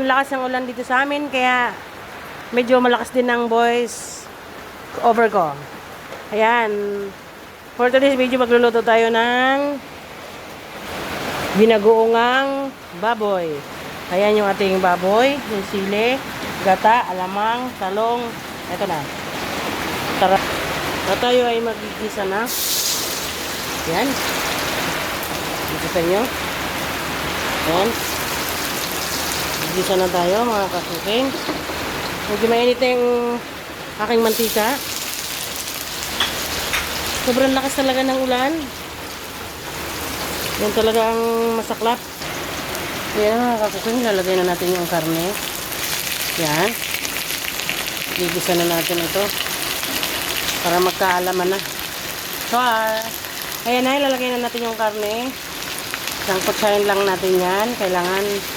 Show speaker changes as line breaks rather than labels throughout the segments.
Ang lakas ng ulan dito sa amin, kaya medyo malakas din ang voice over ko. Ayan. For today's video, magluluto tayo ng binagoongang baboy. Ayan yung ating baboy, yung sili, gata, alamang, talong. Ito na. Tara. Na tayo ay magigisa na. Ayan. Gigisa nyo. Ayan. Gigisa na tayo mga kasuking. Medyo mainit na yung aking mantika. Sobrang lakas talaga ng ulan. Yan talaga ang masaklap. Ayan mga kasuking, lalagay na natin yung karne. Yan. Gigisa na natin ito para magkaalaman na. So, ayan na, ilalagay na natin yung karne. Sangkotsahin lang natin yan. Kailangan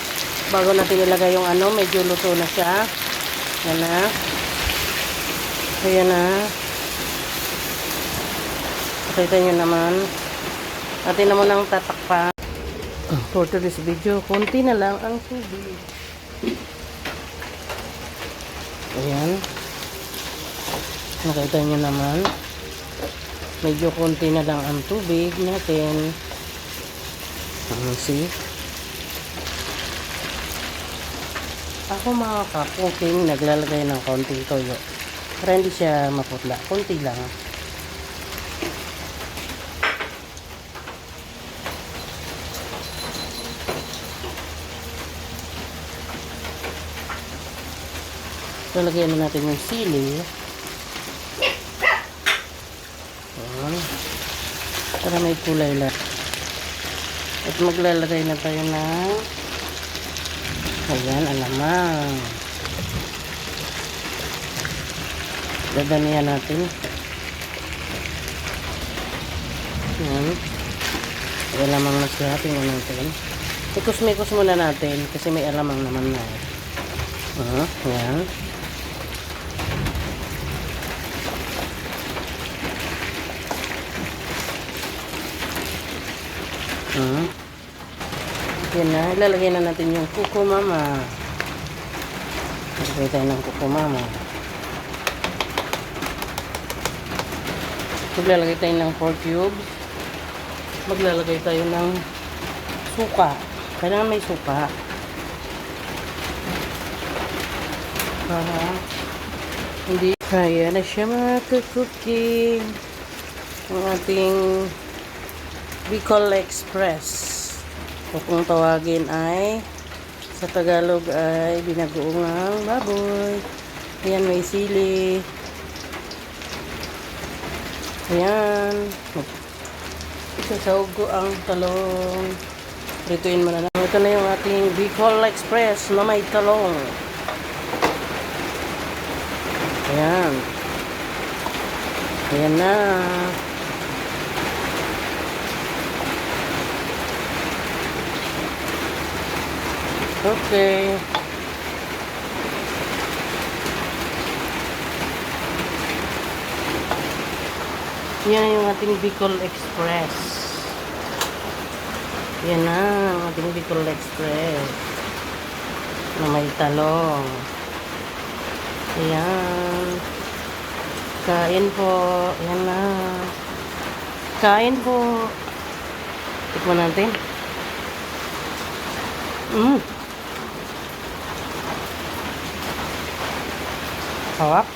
bago natin ilagay yung ano, medyo luto na siya. Yan na. Ayan na. Pakita nyo naman. Atin na mo nang tatakpan. For today's video, konti na lang ang tubig. Ayan. Nakita nyo naman. Medyo konti na lang ang tubig natin. See? Ako mga kapuking naglalagay ng konting toyo. Para hindi siya maputla. Konti lang. Lalagyan na natin yung sili. Ayan. Para may kulay lang. At maglalagay na tayo ng ayan, alamang. Dadamihan natin. Ayan. Alamang na siya. Tingnan natin. Ikos-mikos muna natin kasi may alamang naman na. Ayan. Yan na, ilalagay na natin yung kuko mama. Ilalagay tayo ng kuko mama. Maglalagay tayo ng 4 cubes. Maglalagay tayo ng suka. Kailangan may suka. Hindi. Kaya na siya mga cooking. Ang ating Bicol Express. O kung tawagin ay sa Tagalog ay binagoongang baboy. Ayan, may sili. Ayan. Sasawag ko ang talong. Prituin mo na lang. Ito na yung ating Bicol Express na may talong. Ayan. Ayan na. Okay. Yan yung ating Bicol Express. Yan na ang ating Bicol Express. Na may talong. Ayan. Kain po. Ayan na. Kain po. Tikman natin. Sarap.